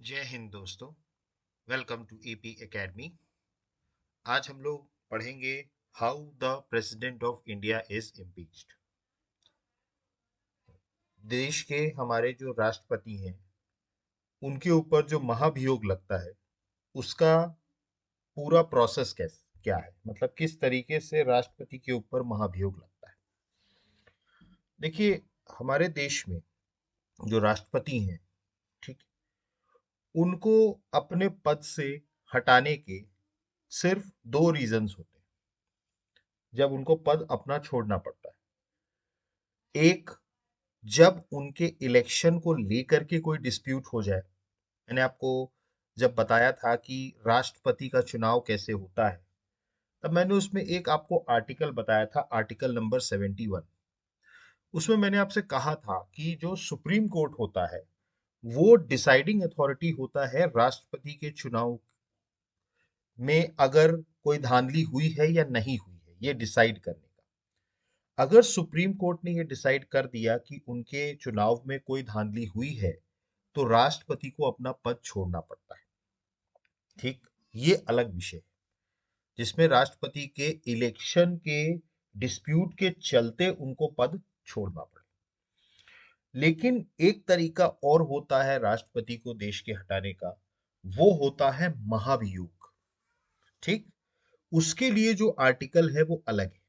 जय हिंद दोस्तों। Welcome to AP academy. आज हम लोग पढ़ेंगे how the president of India is impeached. देश के हमारे जो राष्ट्रपति हैं उनके ऊपर जो महाभियोग लगता है उसका पूरा प्रोसेस कैसे क्या है, मतलब किस तरीके से राष्ट्रपति के ऊपर महाभियोग लगता है। देखिए, हमारे देश में जो राष्ट्रपति हैं, ठीक, उनको अपने पद से हटाने के सिर्फ दो रीजंस होते हैं जब उनको पद अपना छोड़ना पड़ता है। एक, जब उनके इलेक्शन को लेकर के कोई डिस्प्यूट हो जाए। मैंने आपको जब बताया था कि राष्ट्रपति का चुनाव कैसे होता है, तब मैंने उसमें एक आपको आर्टिकल बताया था, आर्टिकल नंबर 71। उसमें मैंने आपसे कहा था कि जो सुप्रीम कोर्ट होता है वो डिसाइडिंग अथॉरिटी होता है राष्ट्रपति के चुनाव में, अगर कोई धांधली हुई है या नहीं हुई है ये डिसाइड करने का। अगर सुप्रीम कोर्ट ने ये डिसाइड कर दिया कि उनके चुनाव में कोई धांधली हुई है तो राष्ट्रपति को अपना पद छोड़ना पड़ता है। ठीक, ये अलग विषय है जिसमें राष्ट्रपति के इलेक्शन के डिस्प्यूट के चलते उनको पद छोड़ना पड़े। लेकिन एक तरीका और होता है राष्ट्रपति को देश के हटाने का, वो होता है महाभियोग। ठीक, उसके लिए जो आर्टिकल है वो अलग है।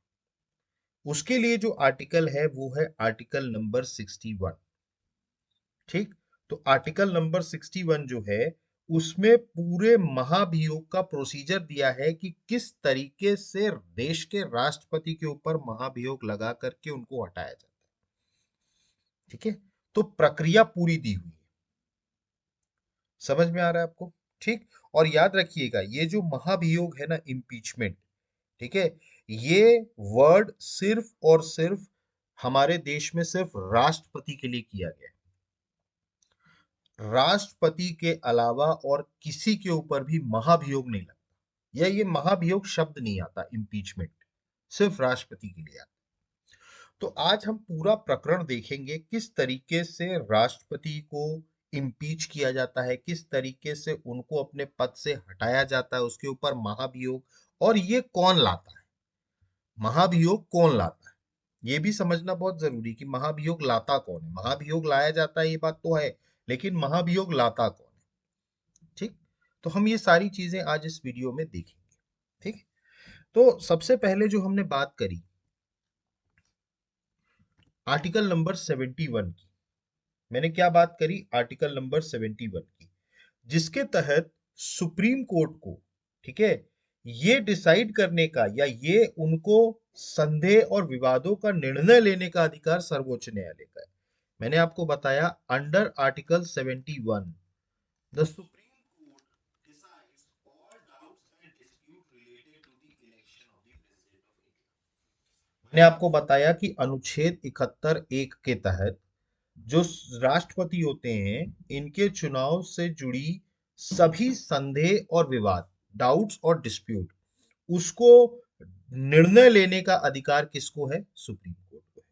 उसके लिए जो आर्टिकल है वो है आर्टिकल नंबर 61। ठीक, तो आर्टिकल नंबर 61 जो है उसमें पूरे महाभियोग का प्रोसीजर दिया है कि किस तरीके से देश के राष्ट्रपति के ऊपर महाभियोग लगा करके उनको हटाया जाता है। ठीक है, तो प्रक्रिया पूरी दी हुई है। समझ में आ रहा है आपको? ठीक, और याद रखिएगा ये जो महाभियोग है ना, इम्पीचमेंट, ठीक है, ये वर्ड सिर्फ और सिर्फ हमारे देश में सिर्फ राष्ट्रपति के लिए किया गया है। राष्ट्रपति के अलावा और किसी के ऊपर भी महाभियोग नहीं लगता, या ये महाभियोग शब्द नहीं आता, इम्पीचमेंट सिर्फ राष्ट्रपति के लिए आता। तो आज हम पूरा प्रकरण देखेंगे किस तरीके से राष्ट्रपति को इम्पीच किया जाता है, किस तरीके से उनको अपने पद से हटाया जाता है, उसके ऊपर महाभियोग, और ये कौन लाता है, महाभियोग कौन लाता है। ये भी समझना बहुत जरूरी कि महाभियोग लाता कौन है। महाभियोग लाया जाता है ये बात तो है, लेकिन महाभियोग लाता कौन है। ठीक, तो हम ये सारी चीजें आज इस वीडियो में देखेंगे। ठीक, तो सबसे पहले जो हमने बात करी आर्टिकल नंबर 71 की, मैंने क्या बात करी, आर्टिकल नंबर 71 की, जिसके तहत सुप्रीम कोर्ट को, ठीक है, ये डिसाइड करने का या ये उनको संदेह और विवादों का निर्णय लेने का अधिकार सर्वोच्च न्यायालय का है। मैंने आपको बताया under article 71 the supreme court decides all doubts and dispute related to the election of the president of India. मैंने आपको बताया कि अनुच्छेद 71(1) के तहत जो राष्ट्रपति होते हैं इनके चुनाव से जुड़ी सभी संदेह और विवाद, डाउट्स और डिस्प्यूट, उसको निर्णय लेने का अधिकार किसको है, सुप्रीम कोर्ट को है।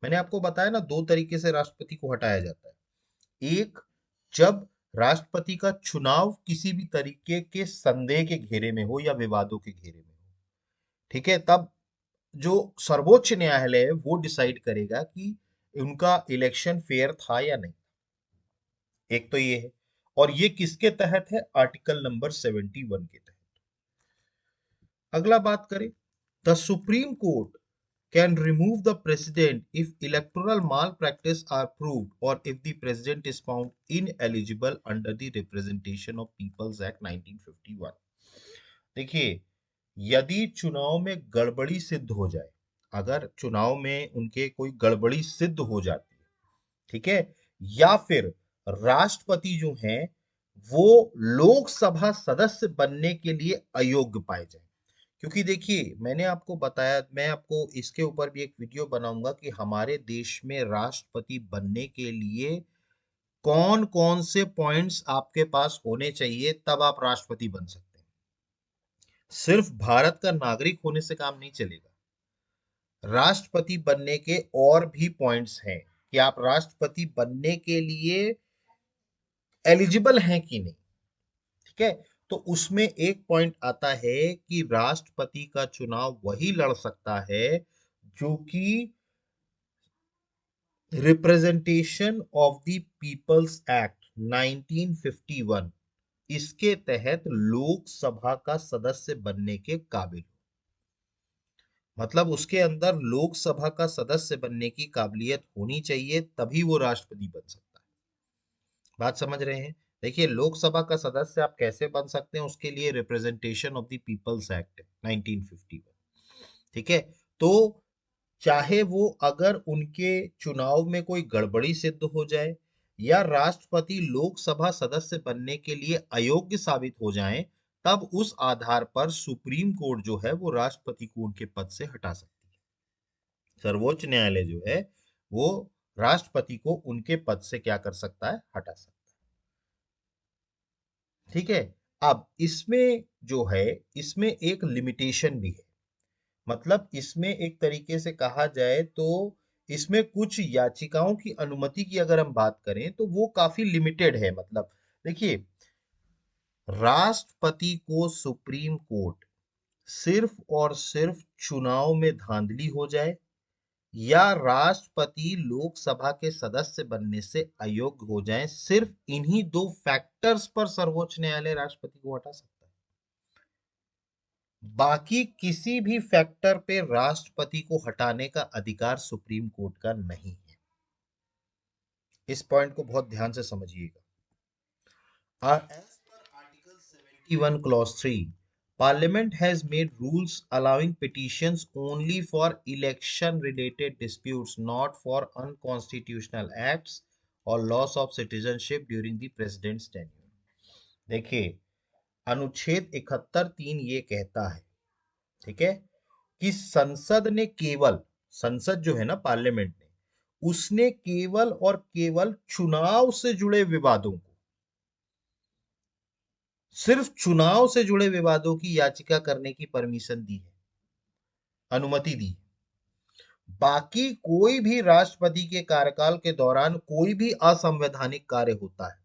मैंने आपको बताया ना, दो तरीके से राष्ट्रपति को हटाया जाता है। एक, जब राष्ट्रपति का चुनाव किसी भी तरीके के संदेह के घेरे में हो या विवादों के घेरे में हो, ठीक है, तब जो सर्वोच्च न्यायालय है वो डिसाइड करेगा कि उनका इलेक्शन फेयर था या नहीं। एक तो ये है, और ये किसके तहत है, आर्टिकल नंबर 71 के तहत। अगला बात करें, the supreme court can remove the president if electoral malpractice are proved और if the president is found ineligible under the representation of people's act 1951। देखिए, यदि चुनाव में गड़बड़ी सिद्ध हो जाए, अगर चुनाव में उनके कोई गड़बड़ी सिद्ध हो जाती है, ठीक है, या फिर राष्ट्रपति जो हैं वो लोकसभा सदस्य बनने के लिए अयोग्य पाए जाए। क्योंकि देखिए, मैंने आपको बताया, मैं आपको इसके ऊपर भी एक वीडियो बनाऊंगा कि हमारे देश में राष्ट्रपति बनने के लिए कौन कौन से पॉइंट्स आपके पास होने चाहिए तब आप राष्ट्रपति बन सकते हैं। सिर्फ भारत का नागरिक होने से काम नहीं चलेगा, राष्ट्रपति बनने के और भी पॉइंट्स हैं कि आप राष्ट्रपति बनने के लिए एलिजिबल हैं कि नहीं। ठीक है, तो उसमें एक पॉइंट आता है कि राष्ट्रपति का चुनाव वही लड़ सकता है जो कि representation of the peoples act 1951 इसके तहत लोकसभा का सदस्य बनने के काबिल हो। मतलब उसके अंदर लोकसभा का सदस्य बनने की काबिलियत होनी चाहिए, तभी वो राष्ट्रपति बन सकता है। बात समझ रहे हैं? देखिए, लोकसभा का सदस्य आप कैसे बन सकते हैं, उसके लिए representation of the peoples act 1951। ठीक है, तो चाहे वो अगर उनके चुनाव में कोई गड़बड़ी सिद्ध हो जाए या राष्ट्रपति लोकसभा सदस्य बनने के लिए अयोग्य साबित हो जाएं, तब उस आधार पर सुप्रीम कोर्ट जो है वो राष्ट्रपति को उनके पद से हटा सकती है। सर्वोच्च न्यायालय जो है वो राष्ट्रपति को उनके पद से क्या कर सकता है, हटा सकता है। ठीक है, अब इसमें जो है, इसमें एक लिमिटेशन भी है। मतलब इसमें एक तरीके से कहा जाए तो इसमें कुछ याचिकाओं की अनुमति की अगर हम बात करें तो वो काफी लिमिटेड है। मतलब देखिए, राष्ट्रपति को सुप्रीम कोर्ट सिर्फ और सिर्फ चुनाव में धांधली हो जाए या राष्ट्रपति लोकसभा के सदस्य बनने से अयोग्य हो जाए, सिर्फ इन्हीं दो फैक्टर्स पर सर्वोच्च न्यायालय राष्ट्रपति को हटा सकता है। बाकी किसी भी फैक्टर पे राष्ट्रपति को हटाने का अधिकार सुप्रीम कोर्ट का नहीं है। इस पॉइंट को बहुत ध्यान से समझिएगा। As per Article 71 Clause 3, Parliament has made rules allowing petitions only for election-related disputes, not for unconstitutional acts or loss of citizenship during the president's tenure. देखिए, अनुच्छेद 71(3) ये कहता है, ठीक है, कि संसद ने केवल, संसद जो है ना, पार्लियामेंट ने, उसने केवल और केवल चुनाव से जुड़े विवादों को, सिर्फ चुनाव से जुड़े विवादों की याचिका करने की परमिशन दी है, अनुमति दी। बाकी कोई भी राष्ट्रपति के कार्यकाल के दौरान कोई भी असंवैधानिक कार्य होता है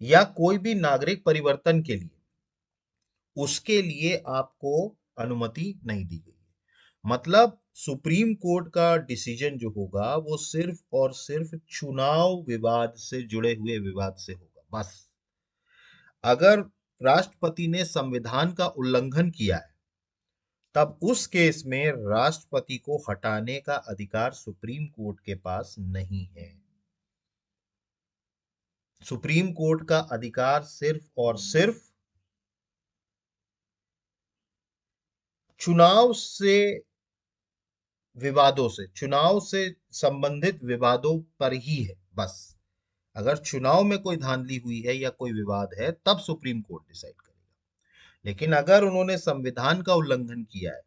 या कोई भी नागरिक परिवर्तन के लिए, उसके लिए आपको अनुमति नहीं दी गई है। मतलब सुप्रीम कोर्ट का डिसीजन जो होगा वो सिर्फ और सिर्फ चुनाव विवाद से जुड़े हुए विवाद से होगा, बस। अगर राष्ट्रपति ने संविधान का उल्लंघन किया है, तब उस केस में राष्ट्रपति को हटाने का अधिकार सुप्रीम कोर्ट के पास नहीं है। सुप्रीम कोर्ट का अधिकार सिर्फ और सिर्फ चुनाव से विवादों से, चुनाव से संबंधित विवादों पर ही है, बस। अगर चुनाव में कोई धांधली हुई है या कोई विवाद है, तब सुप्रीम कोर्ट डिसाइड करेगा। लेकिन अगर उन्होंने संविधान का उल्लंघन किया है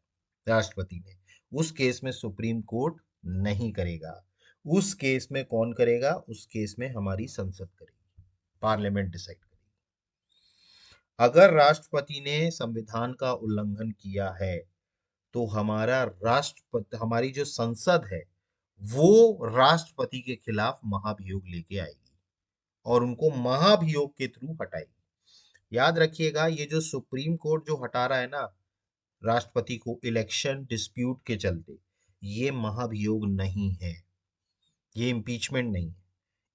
राष्ट्रपति ने, उस केस में सुप्रीम कोर्ट नहीं करेगा। उस केस में कौन करेगा? उस केस में हमारी संसद करेगी, पार्लियामेंट डिसाइड करेगी। अगर राष्ट्रपति ने संविधान का उल्लंघन किया है तो हमारा राष्ट्रपति, हमारी जो संसद है, वो राष्ट्रपति के खिलाफ महाभियोग लेके आएगी और उनको महाभियोग के थ्रू हटाएगी। याद रखिएगा, ये जो सुप्रीम कोर्ट जो हटा रहा है ना राष्ट्रपति को इलेक्शन डिस्प्यूट के चलते, ये महाभियोग नहीं है, ये इम्पीचमेंट नहीं है।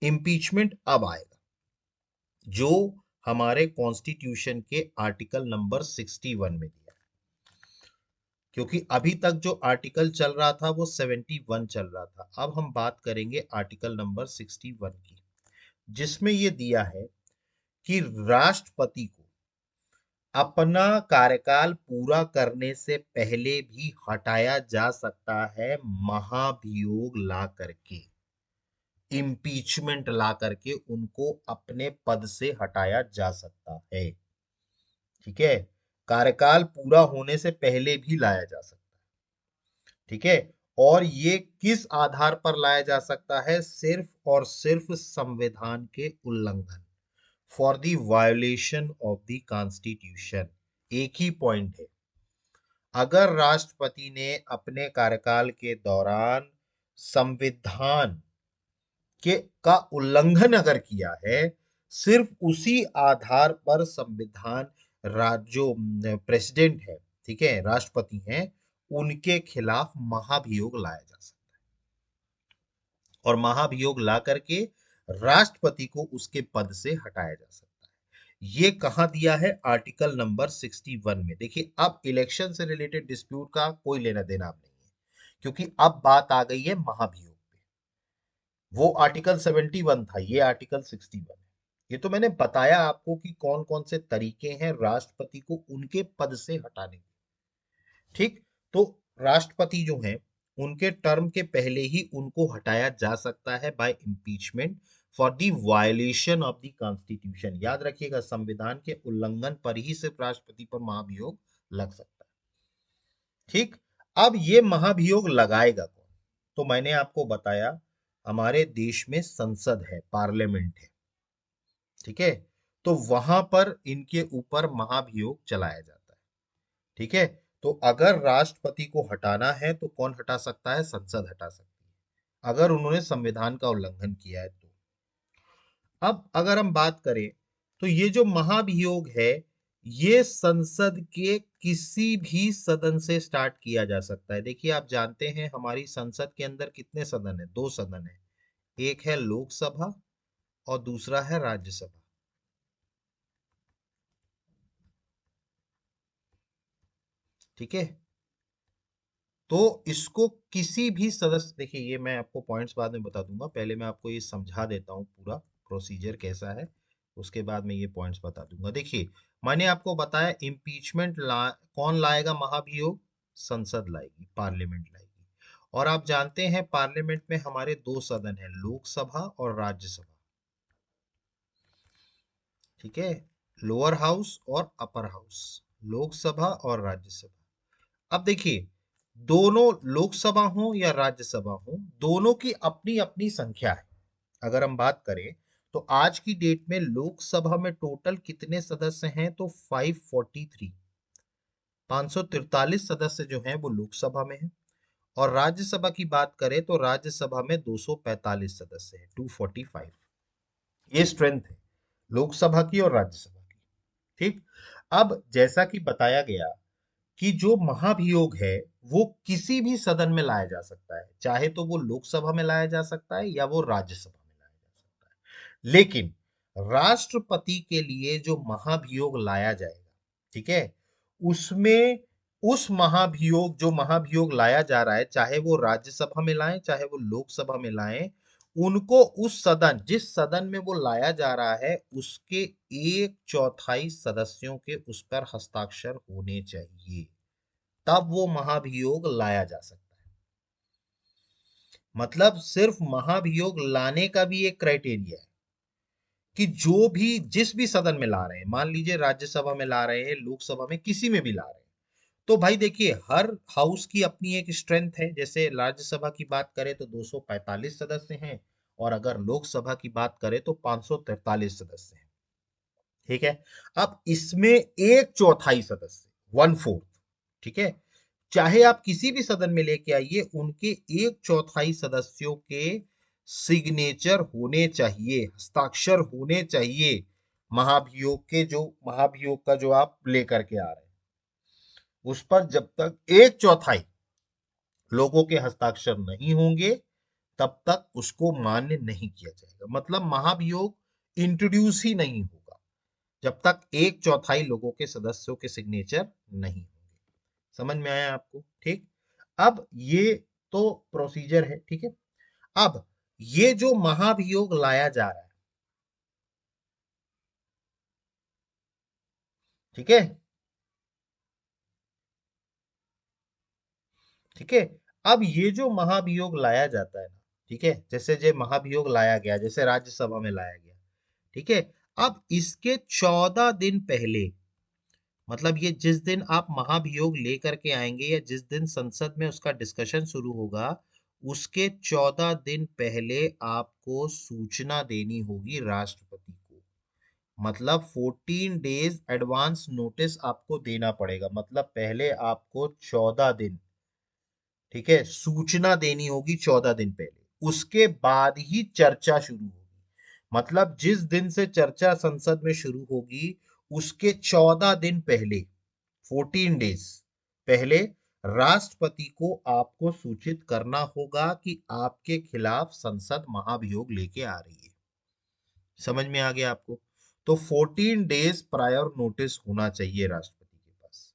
इम्पीचमेंट अब आएगा, जो हमारे कॉन्स्टिट्यूशन के आर्टिकल नंबर 61 में दिया, क्योंकि अभी तक जो आर्टिकल चल रहा था वो 71 चल रहा था। अब हम बात करेंगे आर्टिकल नंबर 61 की, जिसमें ये दिया है कि राष्ट्रपति को अपना कार्यकाल पूरा करने से पहले भी हटाया जा सकता है, महाभियोग ला करके, इम्पीचमेंट ला करके उनको अपने पद से हटाया जा सकता है। ठीक है, कार्यकाल पूरा होने से पहले भी लाया जा सकता है। ठीक है, और ये किस आधार पर लाया जा सकता है? सिर्फ और सिर्फ संविधान के उल्लंघन, for the violation of the constitution. एक ही पॉइंट है, अगर राष्ट्रपति ने अपने कार्यकाल के दौरान संविधान के का उल्लंघन अगर किया है, सिर्फ उसी आधार पर संविधान जो प्रेसिडेंट है, ठीक है, राष्ट्रपति हैं, उनके खिलाफ महाभियोग लाया जा सकता है और महाभियोग ला करके राष्ट्रपति को उसके पद से हटाया जा सकता है। ये कहां दिया है? आर्टिकल नंबर 61 में। देखिए, अब इलेक्शन से रिलेटेड डिस्प्यूट का कोई लेना देना अब नहीं है, क्योंकि अब बात आ गई है महाभियोग पे। वो आर्टिकल 71 था, ये आर्टिकल 61 है। ये तो मैंने बताया आपको कि कौन कौन से तरीके हैं राष्ट्रपति को उनके पद से हटाने के। ठीक, तो राष्ट्रपति जो हैं, उनके टर्म के पहले ही उनको हटाया जा सकता है by impeachment for the violation of the constitution. याद रखिएगा, संविधान के उल्लंघन पर ही सिर्फ राष्ट्रपति पर महाभियोग लग सकता है। ठीक, अब ये महाभियोग लगाएगा कौन? तो मैंने आपको बताया, हमारे देश में संसद है, पार्लियामेंट है, ठीक है, तो वहां पर इनके ऊपर महाभियोग चलाया जाता है। ठीक है, तो अगर राष्ट्रपति को हटाना है तो कौन हटा सकता है? संसद हटा सकती है, अगर उन्होंने संविधान का उल्लंघन किया है तो। अब अगर हम बात करें तो ये जो महाभियोग है, ये संसद के किसी भी सदन से स्टार्ट किया जा सकता है। देखिए, आप जानते हैं हमारी संसद के अंदर कितने सदन है? दो सदन है, एक है लोकसभा और दूसरा है राज्यसभा। ठीक है, तो इसको किसी भी सदस्य, देखिए ये मैं आपको पॉइंट्स बाद में बता दूंगा, पहले मैं आपको ये समझा देता हूँ पूरा प्रोसीजर कैसा है, उसके बाद मैं ये पॉइंट्स बता दूंगा। देखिए, मैंने आपको बताया इम्पीचमेंट कौन लाएगा? महाभियोग संसद लाएगी, पार्लियामेंट लाएगी। और आप जानते हैं पार्लियामेंट में हमारे दो सदन है, लोकसभा और राज्यसभा। ठीक है, लोअर हाउस और अपर हाउस, लोकसभा और राज्यसभा। अब देखिए, दोनों लोकसभा हो या राज्यसभा हो, दोनों की अपनी अपनी संख्या है। अगर हम बात करें तो आज की डेट में लोकसभा में टोटल कितने सदस्य हैं? तो 543, 543 सदस्य जो हैं वो लोकसभा में हैं। और राज्यसभा की बात करें तो राज्यसभा में 245 सदस्य हैं, 245। ये स्ट्रेंथ है लोकसभा की और राज्यसभा की। ठीक, अब जैसा कि बताया गया कि जो महाभियोग है वो किसी भी सदन में लाया जा सकता है, चाहे तो वो लोकसभा में लाया जा सकता है या वो राज्यसभा में लाया जा सकता है। लेकिन राष्ट्रपति के लिए जो महाभियोग लाया जाएगा, ठीक है, उसमें उस महाभियोग, जो महाभियोग लाया जा रहा है, चाहे वो राज्यसभा में लाएं चाहे वो लोकसभा में लाएं, उनको उस सदन, जिस सदन में वो लाया जा रहा है, उसके 1/4 सदस्यों के उस पर हस्ताक्षर होने चाहिए, तब वो महाभियोग लाया जा सकता है। मतलब सिर्फ महाभियोग लाने का भी एक क्राइटेरिया है कि जो भी, जिस भी सदन में ला रहे हैं, मान लीजिए राज्यसभा में ला रहे हैं, लोकसभा में, किसी में भी ला रहे हैं, तो भाई देखिए, हर हाउस की अपनी एक स्ट्रेंथ है। जैसे राज्यसभा की बात करें तो 245 सदस्य हैं, और अगर लोकसभा की बात करें तो 543 सदस्य हैं। ठीक है, अब इसमें 1/4 सदस्य, 1/4, ठीक है, चाहे आप किसी भी सदन में लेके आइए, उनके 1/4 सदस्यों के सिग्नेचर होने चाहिए, हस्ताक्षर होने चाहिए महाभियोग के, जो महाभियोग का जो आप लेकर के आ रहे हैं उस पर जब तक 1/4 लोगों के हस्ताक्षर नहीं होंगे तब तक उसको मान्य नहीं किया जाएगा। मतलब महाभियोग इंट्रोड्यूस ही नहीं होगा जब तक 1/4 लोगों के सदस्यों के सिग्नेचर नहीं होंगे। समझ में आया आपको? ठीक, अब ये तो प्रोसीजर है। ठीक है, अब ये जो महाभियोग लाया जा रहा है, ठीक है, ठीक है, अब ये जो महाभियोग लाया जाता है ना, ठीक है, जैसे जो महाभियोग लाया गया, जैसे राज्यसभा में लाया गया, ठीक है, अब इसके 14 दिन पहले, मतलब ये जिस दिन आप महाभियोग लेकर के आएंगे या जिस दिन संसद में उसका डिस्कशन शुरू होगा, उसके 14 दिन पहले आपको सूचना देनी होगी राष्ट्रपति को। मतलब 14 डेज एडवांस नोटिस आपको देना पड़ेगा। मतलब पहले आपको 14 दिन, ठीक है, सूचना देनी होगी 14 दिन पहले, उसके बाद ही चर्चा शुरू होगी। मतलब जिस दिन से चर्चा संसद में शुरू होगी उसके 14 दिन पहले, 14 डेज पहले राष्ट्रपति को आपको सूचित करना होगा कि आपके खिलाफ संसद महाभियोग लेके आ रही है। समझ में आ गया आपको? तो 14 डेज प्रायर नोटिस होना चाहिए राष्ट्रपति के पास।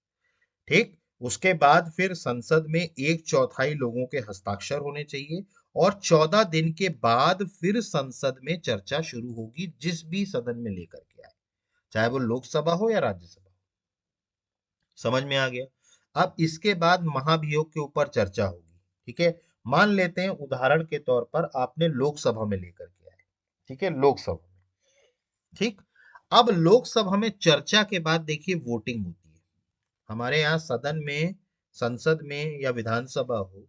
ठीक, उसके बाद फिर संसद में 1/4 लोगों के हस्ताक्षर होने चाहिए और 14 दिन के बाद फिर संसद में चर्चा शुरू होगी, जिस भी सदन में लेकर के आए, चाहे वो लोकसभा हो या राज्यसभा। समझ में आ गया? अब इसके बाद महाभियोग के ऊपर चर्चा होगी। ठीक है, मान लेते हैं उदाहरण के तौर पर आपने लोकसभा में लेकर के आए। ठीक है, लोकसभा में। ठीक, अब लोकसभा में चर्चा के बाद देखिए वोटिंग होती है। हमारे यहाँ सदन में, संसद में या विधानसभा हो,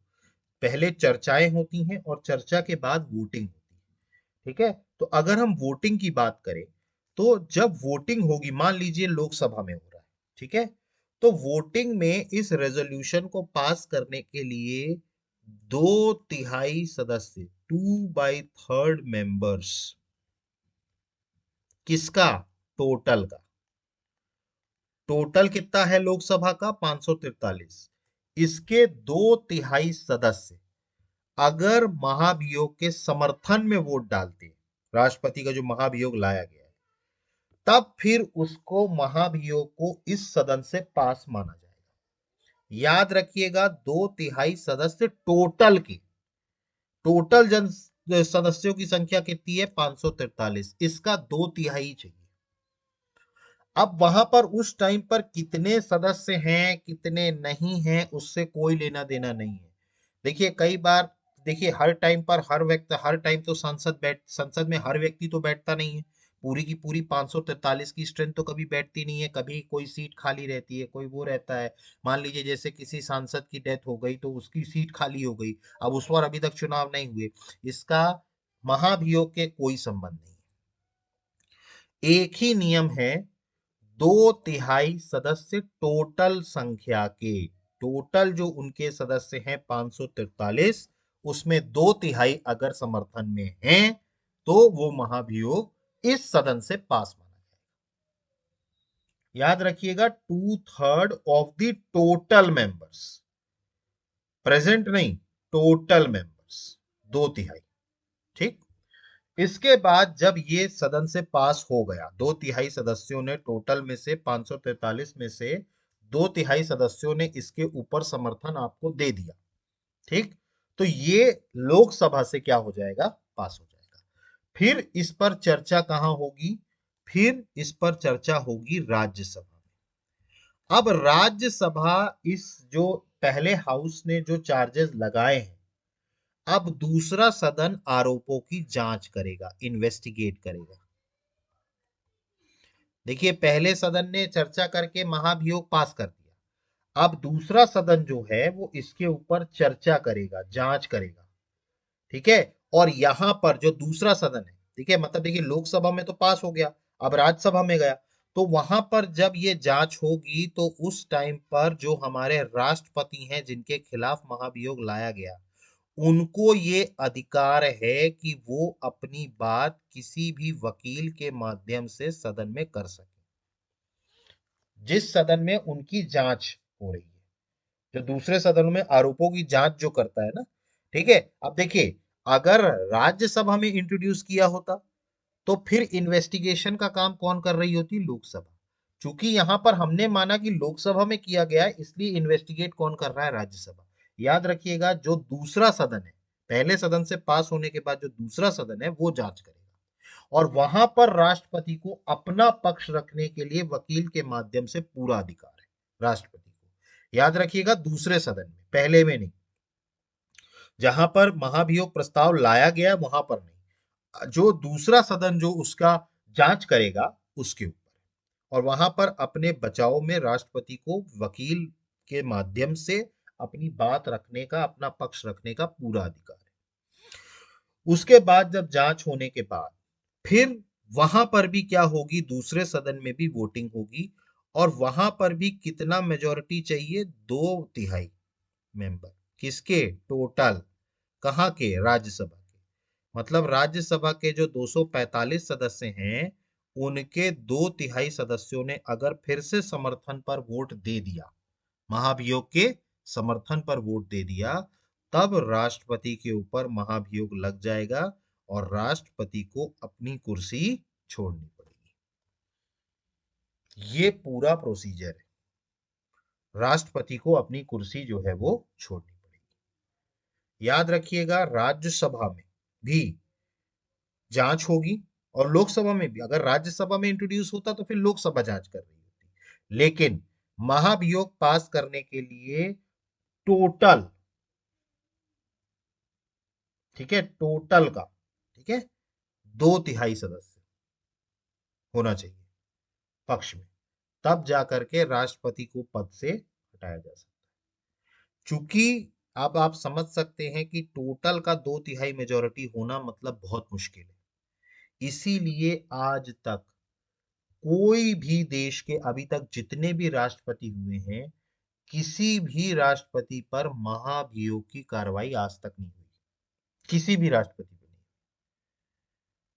पहले चर्चाएं होती हैं और चर्चा के बाद वोटिंग होती है। ठीक है, तो अगर हम वोटिंग की बात करें तो जब वोटिंग होगी, मान लीजिए लोकसभा में हो रहा है, ठीक है, तो वोटिंग में इस रेजोल्यूशन को पास करने के लिए 2/3 सदस्य, 2/3 मेंबर्स, किसका? टोटल का। टोटल कितना है लोकसभा का? 543। इसके 2/3 सदस्य अगर महाभियोग के समर्थन में वोट डालते, राष्ट्रपति का जो महाभियोग लाया गया है, तब फिर उसको महाभियोग को इस सदन से पास माना जाएगा। याद रखिएगा, 2/3 सदस्य टोटल के, टोटल जन सदस्यों की संख्या कितनी है? 543। इसका 2/3 चाहिए। अब वहां पर उस टाइम पर कितने सदस्य हैं कितने नहीं हैं उससे कोई लेना देना नहीं है। देखिए कई बार, देखिए हर टाइम पर हर व्यक्ति, हर टाइम तो संसद में हर व्यक्ति तो बैठता नहीं है। पूरी की पूरी 543 की स्ट्रेंथ तो कभी बैठती नहीं है, कभी कोई सीट खाली रहती है, कोई वो रहता है। मान लीजिए जैसे किसी सांसद की डेथ हो गई तो उसकी सीट खाली हो गई, अब उस पर अभी तक चुनाव नहीं हुए। इसका महाभियोग के कोई संबंध नहीं। एक ही नियम है, 2/3 सदस्य टोटल संख्या के, टोटल जो उनके सदस्य हैं 543, उसमें 2/3 अगर समर्थन में हैं तो वो महाभियोग इस सदन से पास माना जाएगा। याद रखिएगा, 2/3 of the total members, present नहीं, टोटल मेंबर्स, 2/3। ठीक, इसके बाद जब ये सदन से पास हो गया, 2/3 सदस्यों ने, टोटल में से 543 में से 2/3 सदस्यों ने इसके ऊपर समर्थन आपको दे दिया। ठीक, तो ये लोकसभा से क्या हो जाएगा? पास हो जाएगा। फिर इस पर चर्चा कहां होगी? फिर इस पर चर्चा होगी राज्यसभा में। अब राज्यसभा, इस जो पहले हाउस ने जो चार्जेस लगाए हैं, अब दूसरा सदन आरोपों की जांच करेगा, इन्वेस्टिगेट करेगा। देखिए पहले सदन ने चर्चा करके महाभियोग पास कर दिया, अब दूसरा सदन जो है वो इसके ऊपर चर्चा करेगा, जांच करेगा। ठीक है, और यहां पर जो दूसरा सदन है, ठीक है, मतलब देखिए लोकसभा में तो पास हो गया, अब राज्यसभा में गया, तो वहां पर जब ये जांच होगी तो उस टाइम पर जो हमारे राष्ट्रपति हैं जिनके खिलाफ महाभियोग लाया गया, उनको ये अधिकार है कि वो अपनी बात किसी भी वकील के माध्यम से सदन में कर सके, जिस सदन में उनकी जांच हो रही है, जो दूसरे सदनों में आरोपों की जांच जो करता है ना। ठीक है, अब देखिए अगर राज्यसभा में इंट्रोड्यूस किया होता तो फिर इन्वेस्टिगेशन का काम कौन कर रही होती? लोकसभा। चूंकि यहां पर हमने माना कि लोकसभा में किया गया है, इसलिए इन्वेस्टिगेट कौन कर रहा है? राज्यसभा। याद रखिएगा, जो दूसरा सदन है, पहले सदन से पास होने के बाद जो दूसरा सदन है वो जांच करेगा, और वहां पर राष्ट्रपति को अपना पक्ष रखने के लिए वकील के माध्यम से पूरा अधिकार है राष्ट्रपति को। याद रखिएगा, दूसरे सदन में, पहले में नहीं। जहां पर महाभियोग प्रस्ताव लाया गया वहां पर नहीं, जो दूसरा सदन जो उसका जांच करेगा उसके ऊपर, और वहां पर अपने बचाव में राष्ट्रपति को वकील के माध्यम से अपनी बात रखने का, अपना पक्ष रखने का पूरा अधिकार है। उसके बाद जब जांच होने के बाद फिर वहां पर भी क्या होगी? दूसरे सदन में भी वोटिंग होगी, और वहां पर भी कितना मेजोरिटी चाहिए? 2/3 मेंबर। किसके? टोटल। कहाँ के? राज्यसभा के। मतलब राज्यसभा के जो 245 सदस्य हैं, उनके 2/3 सदस्यों ने अगर फिर से समर्थन पर वोट दे दिया, महाभियोग के समर्थन पर वोट दे दिया, तब राष्ट्रपति के ऊपर महाभियोग लग जाएगा और राष्ट्रपति को अपनी कुर्सी छोड़नी पड़ेगी। ये पूरा प्रोसीजर है। राष्ट्रपति को अपनी कुर्सी जो है वो छोड़नी पड़ेगी। याद रखिएगा, राज्यसभा में भी जांच होगी और लोकसभा में भी। अगर राज्यसभा में इंट्रोड्यूस होता तो फिर लोकसभा जांच कर रही होती, लेकिन महाभियोग पास करने के लिए टोटल, ठीक है, टोटल का, ठीक है, 2/3 सदस्य होना चाहिए पक्ष में, तब जाकर के राष्ट्रपति को पद से हटाया जा सकता है। चूंकि अब आप समझ सकते हैं कि टोटल का 2/3 मेजोरिटी होना मतलब बहुत मुश्किल है। इसीलिए आज तक कोई भी देश के अभी तक जितने भी राष्ट्रपति हुए हैं, किसी भी राष्ट्रपति पर महाभियोग की कार्रवाई आज तक नहीं हुई, किसी भी राष्ट्रपति पर नहीं।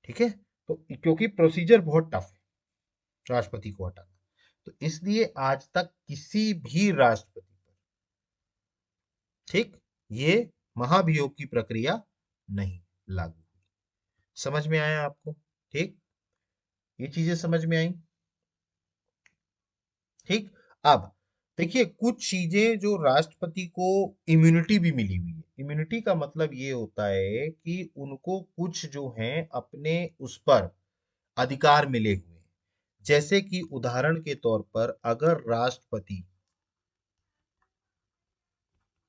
ठीक है, तो क्योंकि प्रोसीजर बहुत टफ है राष्ट्रपति को हटाना, तो इसलिए आज तक किसी भी राष्ट्रपति पर, ठीक, ये महाभियोग की प्रक्रिया नहीं लागू हुई। समझ में आया आपको? ठीक, ये चीजें समझ में आई। ठीक, अब देखिए, कुछ चीजें जो राष्ट्रपति को इम्यूनिटी भी मिली हुई है। इम्यूनिटी का मतलब ये होता है कि उनको कुछ जो है अपने उस पर अधिकार मिले हुए हैं। जैसे कि उदाहरण के तौर पर, अगर राष्ट्रपति,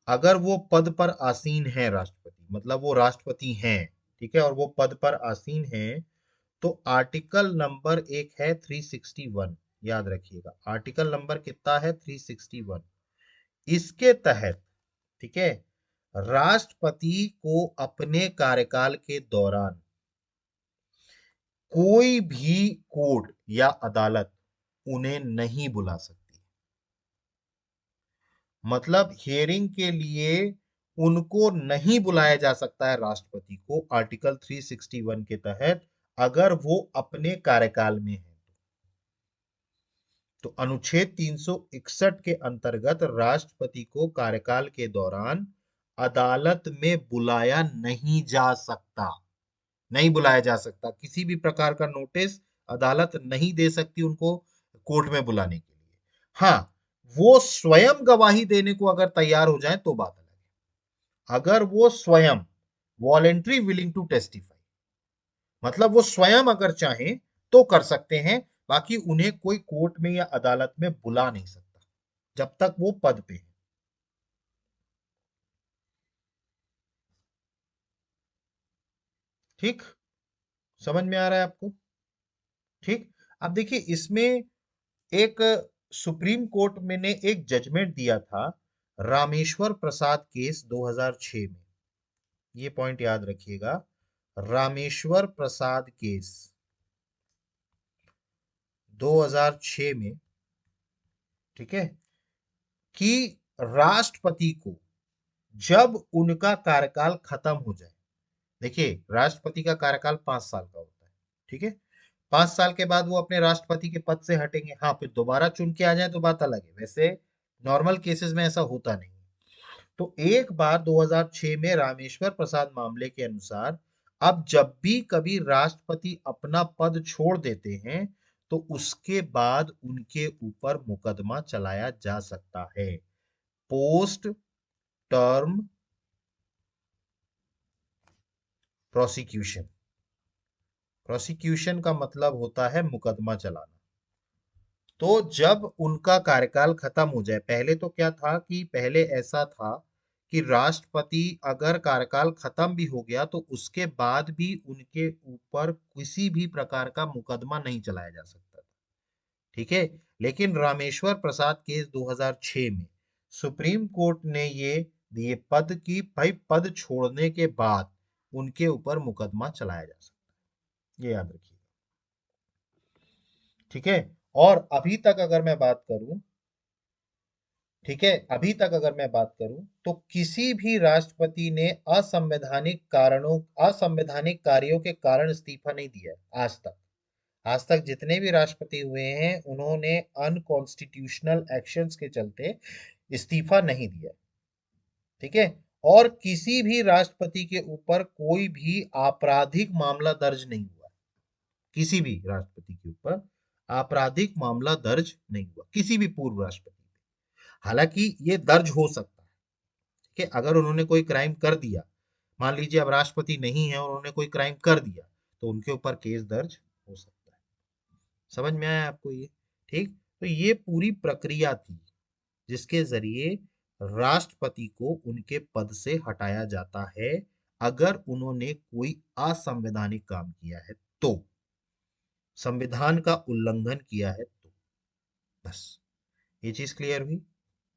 अगर वो पद पर आसीन है, राष्ट्रपति मतलब वो राष्ट्रपति हैं, ठीक है, और वो पद पर आसीन हैं, तो आर्टिकल नंबर एक है 361, याद रखिएगा, आर्टिकल नंबर कितना है? 361। इसके तहत, ठीक है, राष्ट्रपति को अपने कार्यकाल के दौरान कोई भी कोर्ट या अदालत उन्हें नहीं बुला सकती। मतलब हियरिंग के लिए उनको नहीं बुलाया जा सकता है राष्ट्रपति को, आर्टिकल 361 के तहत, अगर वो अपने कार्यकाल में है। तो अनुच्छेद 361 के अंतर्गत राष्ट्रपति को कार्यकाल के दौरान अदालत में बुलाया नहीं जा सकता, नहीं बुलाया जा सकता। किसी भी प्रकार का नोटिस अदालत नहीं दे सकती उनको कोर्ट में बुलाने के लिए। हाँ, वो स्वयं गवाही देने को अगर तैयार हो जाए तो बात अलग है। अगर वो स्वयं वॉलेंट्री विलिंग टू टेस्टिफाई, मतलब वो स्वयं अगर चाहें तो कर सकते हैं, बाकी उन्हें कोई कोर्ट में या अदालत में बुला नहीं सकता जब तक वो पद पे है। ठीक, समझ में आ रहा है आपको? ठीक, अब देखिए, इसमें एक सुप्रीम कोर्ट में ने एक जजमेंट दिया था, रामेश्वर प्रसाद केस 2006 में। ये पॉइंट याद रखिएगा, रामेश्वर प्रसाद केस 2006 में, ठीक है, कि राष्ट्रपति को जब उनका कार्यकाल खत्म हो जाए, देखिए राष्ट्रपति का कार्यकाल 5 साल का होता है, ठीक है, 5 साल के बाद वो अपने राष्ट्रपति के पद से हटेंगे। हाँ, फिर दोबारा चुन के आ जाए तो बात अलग है, वैसे नॉर्मल केसेस में ऐसा होता नहीं। तो एक बार 2006 में रामेश्वर प्रसाद मामले के अनुसार, अब जब भी कभी राष्ट्रपति अपना पद छोड़ देते हैं, तो उसके बाद उनके ऊपर मुकदमा चलाया जा सकता है, पोस्ट टर्म प्रोसिक्यूशन। प्रोसिक्यूशन का मतलब होता है मुकदमा चलाना। तो जब उनका कार्यकाल खत्म हो जाए, पहले तो क्या था कि पहले ऐसा था कि राष्ट्रपति अगर कार्यकाल खत्म भी हो गया तो उसके बाद भी उनके ऊपर किसी भी प्रकार का मुकदमा नहीं चलाया जा सकता था, ठीक है। लेकिन रामेश्वर प्रसाद केस 2006 में सुप्रीम कोर्ट ने ये पद की, भाई पद छोड़ने के बाद उनके ऊपर मुकदमा चलाया जा सकता है, ये याद रखिए, ठीक है। और अभी तक अगर मैं बात करूं, ठीक है, अभी तक अगर मैं बात करूं तो किसी भी राष्ट्रपति ने असंवैधानिक कार्यों के कारण इस्तीफा नहीं दिया है आज तक। आज तक जितने भी राष्ट्रपति हुए हैं उन्होंने अनकॉन्स्टिट्यूशनल एक्शंस के चलते इस्तीफा नहीं दिया। ठीक है, और किसी भी राष्ट्रपति के ऊपर कोई भी आपराधिक मामला दर्ज नहीं हुआ। किसी भी राष्ट्रपति के ऊपर आपराधिक मामला दर्ज नहीं हुआ, किसी भी पूर्व राष्ट्रपति पे। हालांकि ये दर्ज हो सकता है कि अगर उन्होंने कोई क्राइम कर दिया, मान लीजिए अब राष्ट्रपति नहीं है और उन्होंने कोई क्राइम कर दिया, तो उनके ऊपर केस दर्ज हो सकता है। समझ में आया आपको ये? ठीक, तो ये पूरी प्रक्रिया थी जिसके जरिए राष्ट्रपति को उनके पद से हटाया जाता है अगर उन्होंने कोई असंवैधानिक काम किया है तो, संविधान का उल्लंघन किया है तो। बस ये चीज क्लियर हुई।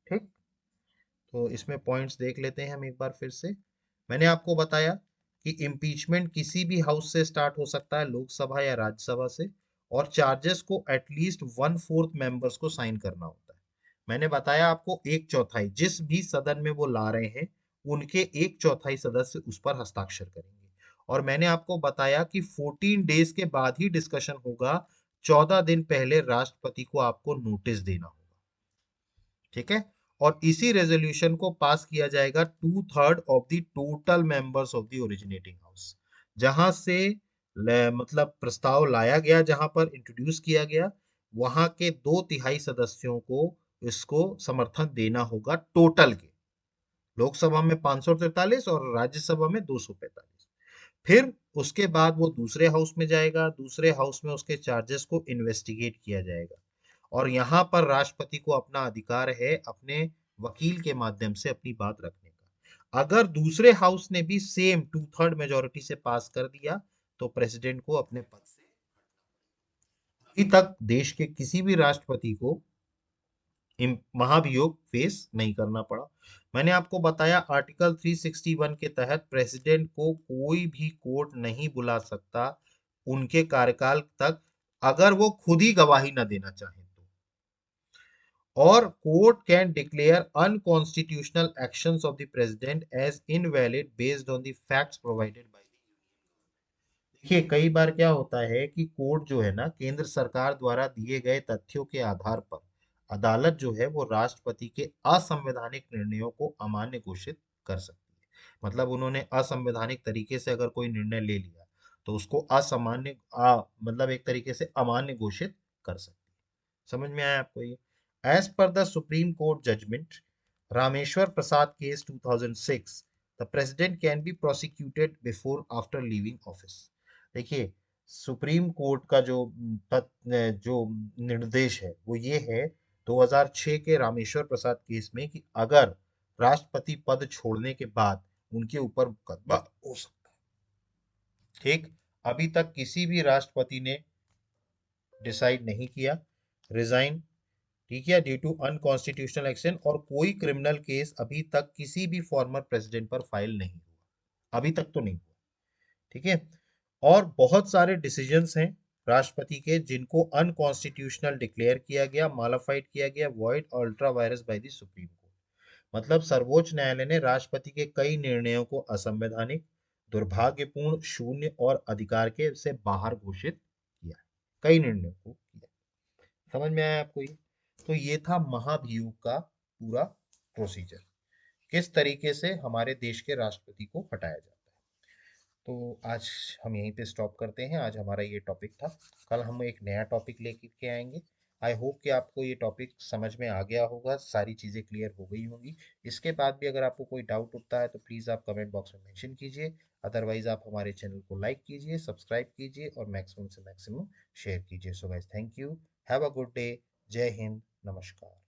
ठीक, तो इसमें पॉइंट्स देख लेते हैं हम एक बार फिर से। मैंने आपको बताया कि इम्पीचमेंट किसी भी हाउस से स्टार्ट हो सकता है, लोकसभा या राज्यसभा से, और चार्जेस को एटलीस्ट 1/4 मेंबर्स को साइन करना होता है। मैंने बताया आपको एक चौथाई, जिस भी सदन में वो ला रहे हैं उनके एक चौथाई सदस्य उस पर हस्ताक्षर करेंगे। और मैंने आपको बताया कि 14 डेज के बाद ही डिस्कशन होगा, 14 दिन पहले राष्ट्रपति को आपको नोटिस देना होगा। ठीक है, और इसी रेजोल्यूशन को पास किया जाएगा 2/3 of the total members of the originating house. जहां से मतलब प्रस्ताव लाया गया, जहां पर इंट्रोड्यूस किया गया, वहां के 2/3 सदस्यों को इसको समर्थन देना होगा टोटल के। लोकसभा में 543 और राज्यसभा में 245। फिर उसके बाद वो दूसरे हाउस में जाएगा, दूसरे हाउस में उसके चार्जेस को इन्वेस्टिगेट किया जाएगा। और यहां पर राष्ट्रपति को अपना अधिकार है अपने वकील के माध्यम से अपनी बात रखने का। अगर दूसरे हाउस ने भी सेम 2/3 मेजोरिटी से पास कर दिया तो प्रेसिडेंट को अपने पद से, अभी तक देश के किसी भी राष्ट्रपति को महाभियोग फेस नहीं करना पड़ा। मैंने आपको बताया आर्टिकल 361 के तहत प्रेसिडेंट को कोई भी कोर्ट नहीं बुला सकता उनके कार्यकाल तक, अगर वो खुद ही गवाही न देना चाहें तो। और court can declare unconstitutional actions of the president as invalid based on the facts provided by the. देखिए, कई बार क्या होता है कि कोर्ट जो है ना, केंद्र सरकार द्वारा दिए गए तथ्यों के आधार पर अदालत जो है वो राष्ट्रपति के असंवैधानिक निर्णयों को अमान्य घोषित कर सकती है। मतलब उन्होंने असंवैधानिक तरीके से अगर कोई निर्णय ले लिया तो उसको मतलब एक तरीके से अमान्य घोषित कर सकती है। समझ में आया आपको ये? As per the supreme court judgement Rameshwar Prasad case 2006, the president can be prosecuted before after leaving office. देखिए, सुप्रीम कोर्ट का जो निर्देश है वो ये है 2006 के रामेश्वर प्रसाद केस में कि अगर राष्ट्रपति पद छोड़ने के बाद उनके ऊपर मुकदमा हो सकता है। ठीक, अभी तक किसी भी राष्ट्रपति ने डिसाइड नहीं किया रिजाइन, ठीक है, ड्यू टू अनकॉन्स्टिट्यूशनल एक्शन, और कोई क्रिमिनल केस अभी तक किसी भी फॉर्मर प्रेसिडेंट पर फाइल नहीं हुआ, अभी तक तो नहीं हुआ। ठीक है, और बहुत सारे डिसीजंस हैं राष्ट्रपति के जिनको अनकॉन्स्टिट्यूशनल डिक्लेयर किया गया, मॉडिफाइड किया गया, वॉइड और ultra vires by the supreme court. मतलब सर्वोच्च न्यायालय ने राष्ट्रपति के कई निर्णयों को असंवैधानिक, दुर्भाग्यपूर्ण, शून्य और अधिकार के से बाहर घोषित किया है, कई निर्णयों को किया। समझ में आया आपको ये? तो ये था महाभियोग का पूरा प्रोसीजर, किस तरीके से हमारे देश के राष्ट्रपति को हटाया जाता है। तो आज हम यहीं पे स्टॉप करते हैं, आज हमारा ये टॉपिक था। कल हम एक नया टॉपिक लेकर के आएंगे। आई होप कि आपको ये टॉपिक समझ में आ गया होगा, सारी चीज़ें क्लियर हो गई होंगी। इसके बाद भी अगर आपको कोई डाउट उठता है तो प्लीज़ आप कमेंट बॉक्स में मेंशन कीजिए। अदरवाइज आप हमारे चैनल को लाइक कीजिए, सब्सक्राइब कीजिए और मैक्सिमम से मैक्सिमम शेयर कीजिए। So guys, thank you, have a good day, जय हिंद, नमस्कार।